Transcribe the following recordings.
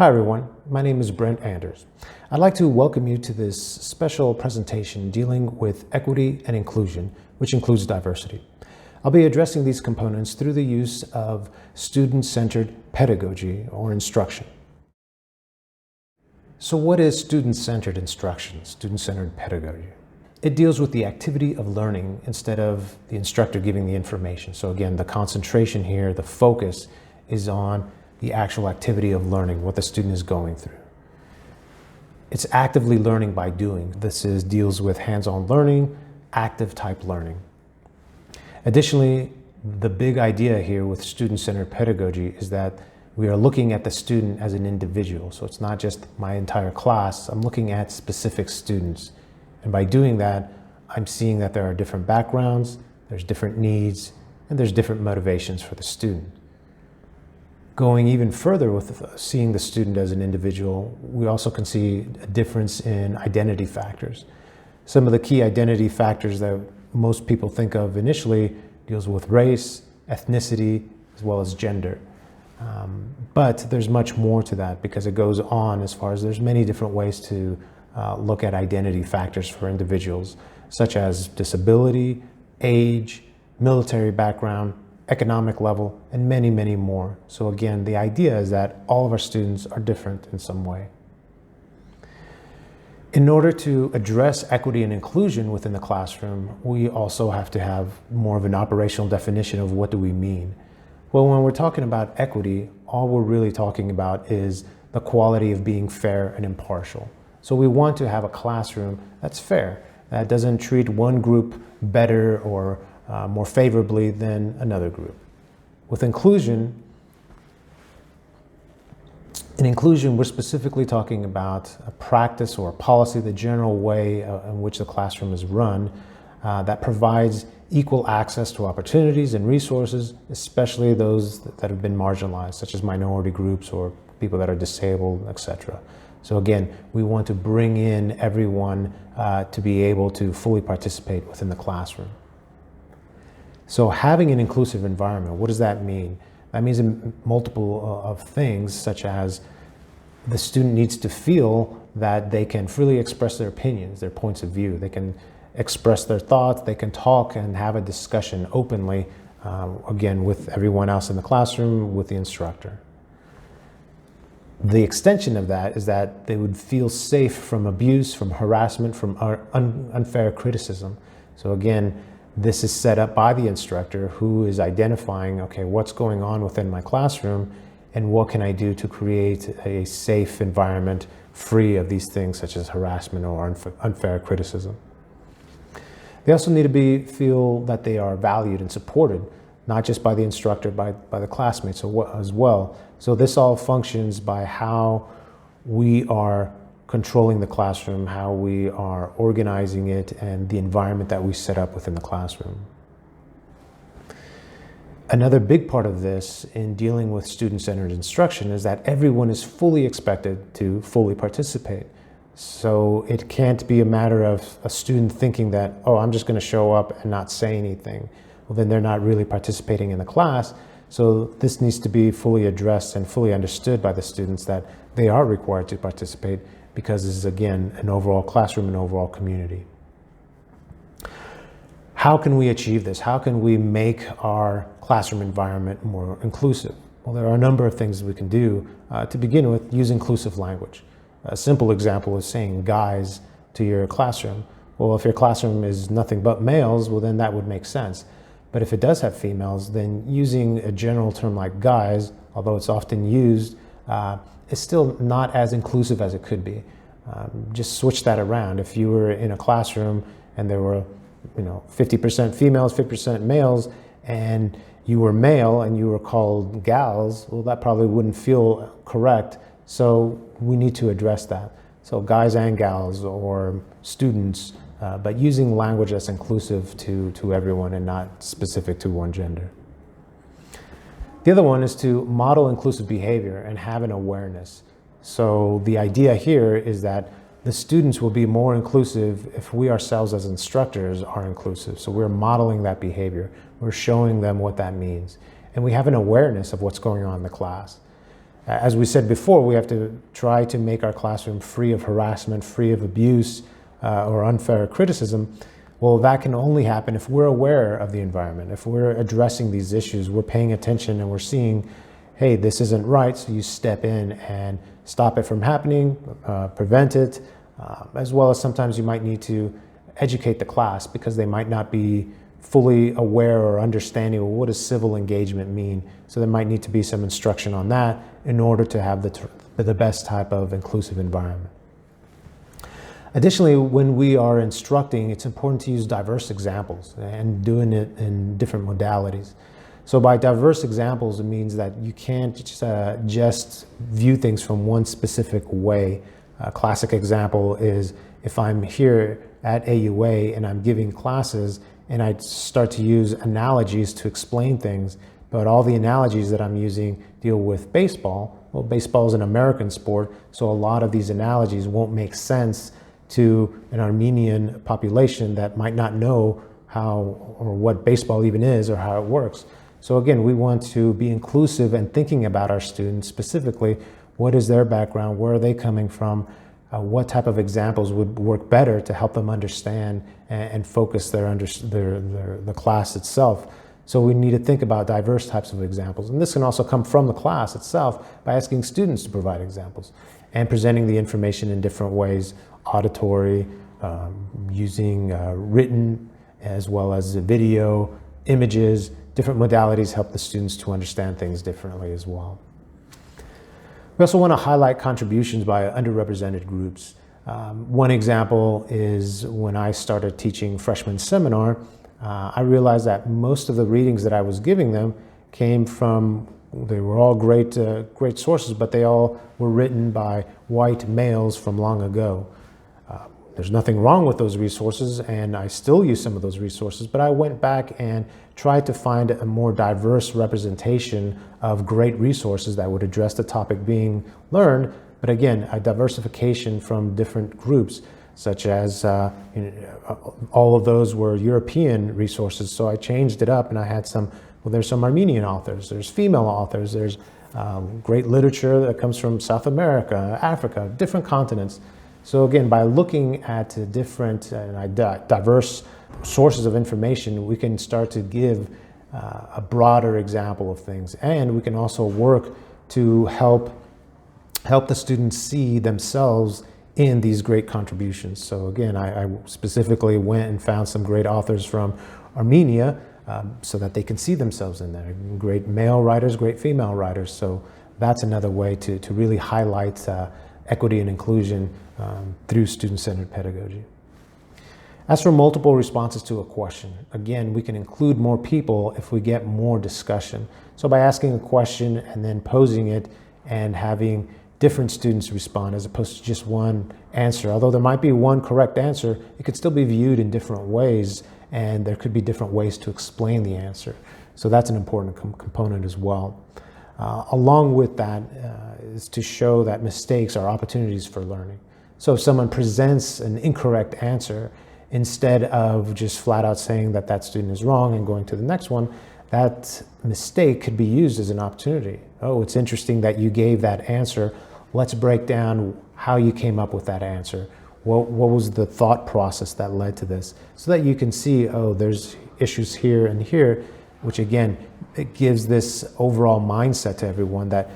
Hi everyone, my name is Brent Anders. I'd like to welcome you to this special presentation dealing with equity and inclusion, which includes diversity. I'll be addressing these components through the use of student-centered pedagogy or instruction. So what is student-centered instruction, student-centered pedagogy? It deals with the activity of learning instead of the instructor giving the information. So again, the concentration here, the focus is on the actual activity of learning, what the student is going through. It's actively learning by doing. This deals with hands-on learning, active type learning. Additionally, the big idea here with student-centered pedagogy is that we are looking at the student as an individual. So it's not just my entire class, I'm looking at specific students. And by doing that, I'm seeing that there are different backgrounds, there's different needs, and there's different motivations for the student. Going even further with seeing the student as an individual, we also can see a difference in identity factors. Some of the key identity factors that most people think of initially deals with race, ethnicity, as well as gender. But there's much more to that because it goes on as far as there's many different ways to look at identity factors for individuals, such as disability, age, military background, economic level, and many, many more. So again, the idea is that all of our students are different in some way. In order to address equity and inclusion within the classroom, we also have to have more of an operational definition of what do we mean. Well, when we're talking about equity, all we're really talking about is the quality of being fair and impartial. So we want to have a classroom that's fair, that doesn't treat one group better or more favorably than another group. With inclusion, in inclusion, we're specifically talking about a practice or a policy, the general way in which the classroom is run that provides equal access to opportunities and resources, especially those that have been marginalized, such as minority groups or people that are disabled, etc. So again, we want to bring in everyone to be able to fully participate within the classroom. So having an inclusive environment, what does that mean? That means multiple of things, such as the student needs to feel that they can freely express their opinions, their points of view. They can express their thoughts, they can talk and have a discussion openly, again, with everyone else in the classroom, with the instructor. The extension of that is that they would feel safe from abuse, from harassment, from unfair criticism. So again, this is set up by the instructor who is identifying, okay, what's going on within my classroom and what can I do to create a safe environment free of these things such as harassment or unfair criticism. They also need to feel that they are valued and supported, not just by the instructor, by the classmates as well. So this all functions by how we are controlling the classroom, how we are organizing it, and the environment that we set up within the classroom. Another big part of this in dealing with student-centered instruction is that everyone is fully expected to fully participate. So it can't be a matter of a student thinking that, oh, I'm just going to show up and not say anything. Well, then they're not really participating in the class. So this needs to be fully addressed and fully understood by the students that they are required to participate, because this is, again, an overall classroom and overall community. How can we achieve this? How can we make our classroom environment more inclusive? Well, there are a number of things we can do. To begin with, use inclusive language. A simple example is saying guys to your classroom. Well, if your classroom is nothing but males, well, then that would make sense. But if it does have females, then using a general term like guys, although it's often used, is still not as inclusive as it could be. Just switch that around. If you were in a classroom and there were 50% females, 50% males, and you were male and you were called gals, well, that probably wouldn't feel correct. So we need to address that. So guys and gals or students, but using language that's inclusive to everyone and not specific to one gender. The other one is to model inclusive behavior and have an awareness. So the idea here is that the students will be more inclusive if we ourselves as instructors are inclusive. So we're modeling that behavior. We're showing them what that means. And we have an awareness of what's going on in the class. As we said before, we have to try to make our classroom free of harassment, free of abuse or unfair criticism. Well, that can only happen if we're aware of the environment, if we're addressing these issues, we're paying attention and we're seeing, hey, this isn't right, so you step in and stop it from happening, prevent it, as well as sometimes you might need to educate the class because they might not be fully aware or understanding, well, what does civil engagement mean? So there might need to be some instruction on that in order to have the best type of inclusive environment. Additionally, when we are instructing, it's important to use diverse examples and doing it in different modalities. So by diverse examples, it means that you can't just view things from one specific way. A classic example is if I'm here at AUA and I'm giving classes and I start to use analogies to explain things, but all the analogies that I'm using deal with baseball. Well, baseball is an American sport, so a lot of these analogies won't make sense to an Armenian population that might not know how or what baseball even is or how it works. So again, we want to be inclusive and thinking about our students specifically. What is their background? Where are they coming from? What type of examples would work better to help them understand and focus the class itself? So we need to think about diverse types of examples. And this can also come from the class itself by asking students to provide examples and presenting the information in different ways, auditory, using written, as well as video, images. Different modalities help the students to understand things differently as well. We also want to highlight contributions by underrepresented groups. One example is when I started teaching freshman seminar, I realized that most of the readings that I was giving them came from, they were all great sources, but they all were written by white males from long ago. There's nothing wrong with those resources, and I still use some of those resources, but I went back and tried to find a more diverse representation of great resources that would address the topic being learned, but again, a diversification from different groups, such as all of those were European resources, so I changed it up and I had some, well, there's some Armenian authors, there's female authors, there's great literature that comes from South America, Africa, different continents. So again, by looking at different diverse sources of information, we can start to give a broader example of things. And we can also work to help the students see themselves in these great contributions. So again, I specifically went and found some great authors from Armenia so that they can see themselves in there. Great male writers, great female writers. So that's another way to really highlight equity and inclusion through student-centered pedagogy. As for multiple responses to a question, again, we can include more people if we get more discussion. So by asking a question and then posing it and having different students respond as opposed to just one answer. Although there might be one correct answer, it could still be viewed in different ways, and there could be different ways to explain the answer. So that's an important component as well. Along with that is to show that mistakes are opportunities for learning. So if someone presents an incorrect answer, instead of just flat out saying that that student is wrong and going to the next one, that mistake could be used as an opportunity. Oh, it's interesting that you gave that answer. Let's break down how you came up with that answer. What was the thought process that led to this? So that you can see, oh, there's issues here and here, which again, it gives this overall mindset to everyone that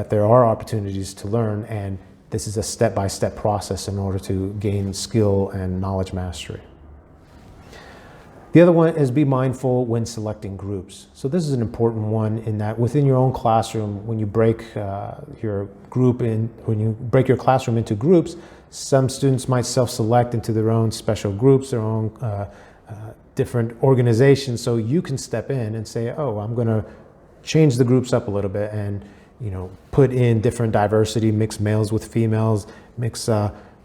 there are opportunities to learn, and this is a step-by-step process in order to gain skill and knowledge mastery. The other one is be mindful when selecting groups. So this is an important one in that within your own classroom, when you break your classroom into groups, some students might self-select into their own special groups, their own different organizations. So you can step in and say, oh, I'm going to change the groups up a little bit and put in different diversity, mix males with females, mix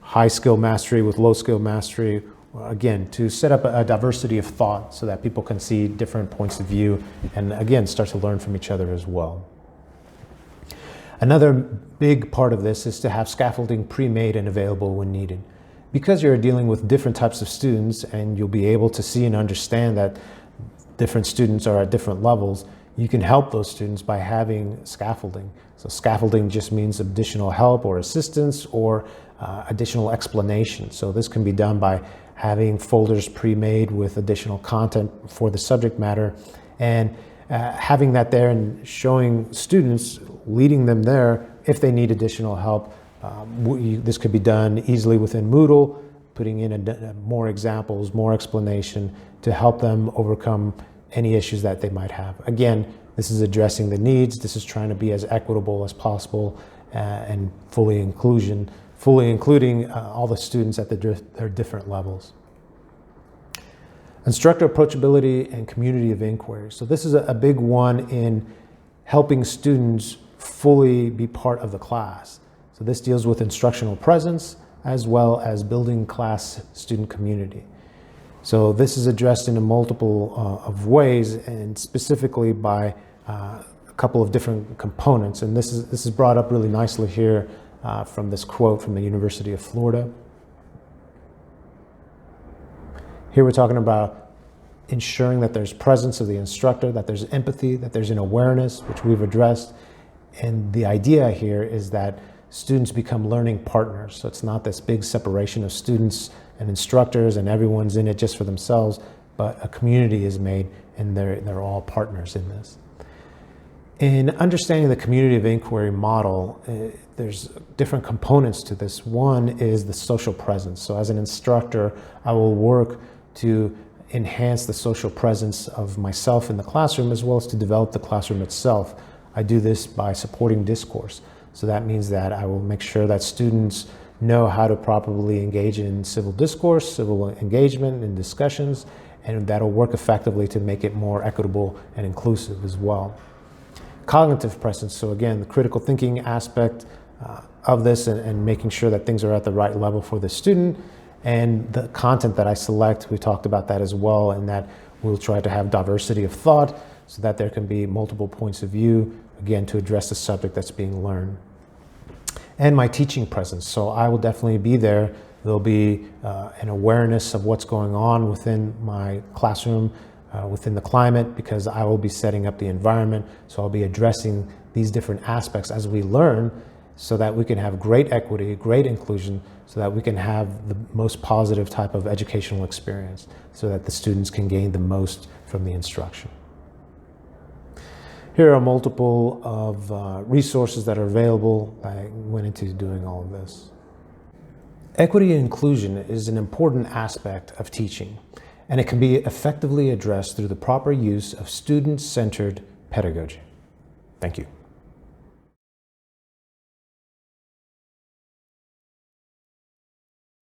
high skill mastery with low skill mastery. Again, to set up a diversity of thought so that people can see different points of view and again, start to learn from each other as well. Another big part of this is to have scaffolding pre-made and available when needed. Because you're dealing with different types of students and you'll be able to see and understand that different students are at different levels, You can help those students by having scaffolding. So scaffolding just means additional help or assistance or additional explanation. So this can be done by having folders pre-made with additional content for the subject matter, and having that there and showing students, leading them there if they need additional help. This could be done easily within Moodle, putting in more examples, more explanation to help them overcome any issues that they might have. Again, this is addressing the needs. This is trying to be as equitable as possible and fully including all the students at their different levels. Instructor approachability and community of inquiry. So this is a big one in helping students fully be part of the class. So this deals with instructional presence as well as building class student community. So this is addressed in a multiple of ways, and specifically by a couple of different components. And this is brought up really nicely here from this quote from the University of Florida. Here we're talking about ensuring that there's presence of the instructor, that there's empathy, that there's an awareness, which we've addressed. And the idea here is that students become learning partners. So it's not this big separation of students and instructors and everyone's in it just for themselves, but a community is made and they're all partners in this. In understanding the community of inquiry model, there's different components to this. One is the social presence. So as an instructor, I will work to enhance the social presence of myself in the classroom as well as to develop the classroom itself. I do this by supporting discourse. So that means that I will make sure that students know how to properly engage in civil discourse, civil engagement and discussions, and that'll work effectively to make it more equitable and inclusive as well. Cognitive presence, so again, the critical thinking aspect of this and making sure that things are at the right level for the student, and the content that I select, we talked about that as well, and that we'll try to have diversity of thought so that there can be multiple points of view, again, to address the subject that's being learned. And my teaching presence, so I will definitely be there. There'll be an awareness of what's going on within my classroom, within the climate, because I will be setting up the environment. So I'll be addressing these different aspects as we learn so that we can have great equity, great inclusion, so that we can have the most positive type of educational experience so that the students can gain the most from the instruction. Here are multiple of resources that are available. I went into doing all of this. Equity and inclusion is an important aspect of teaching, and it can be effectively addressed through the proper use of student-centered pedagogy. Thank you.